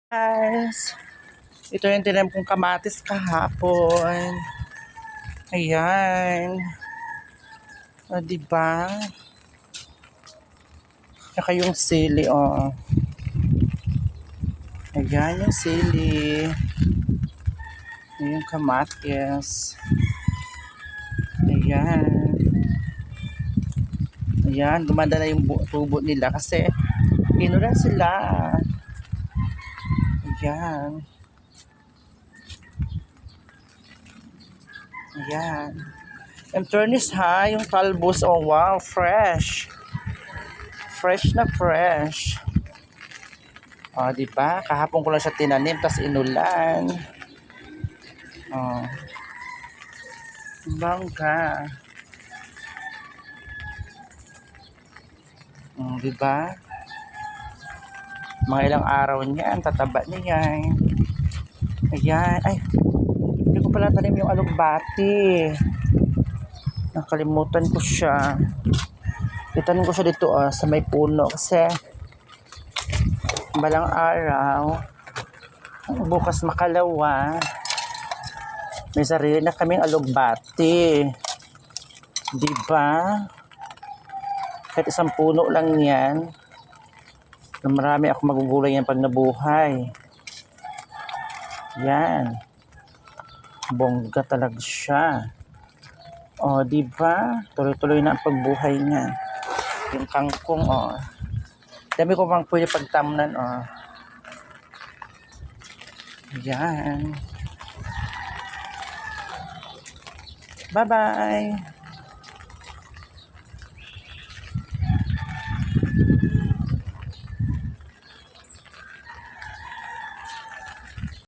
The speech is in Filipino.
Guys, ito yung tinam kong kamatis kahapon. Ayan. O, diba? Saka yung sili, oh. Ayan yung sili. Ayan yung kamatis. Ayan. Ayan, gumanda na yung tubo nila kasi inulan sila. Ayan. Ayan. And turnis ha, yung talbos. Oh wow, fresh. Fresh na fresh. Oh, diba? Kahapon ko lang siya tinanim, tas inulan. Oh. Bangga. Diba? Mga ilang araw niyan, tataba niya. Ayan. Ay, hindi ko pala tanim yung alugbati. Nakalimutan ko siya. Itanim ko siya dito sa may puno kasi balang araw bukas makalawa may sarili na kaming alugbati, diba? Kahit isang puno lang yan, marami ako magugulay yan pag nabuhay. Yan, bongga talaga siya. O, diba? Tuloy-tuloy na ang pagbuhay niya. Yung kangkong, dami ko pang pwede pagtamnan, Yan. Bye-bye.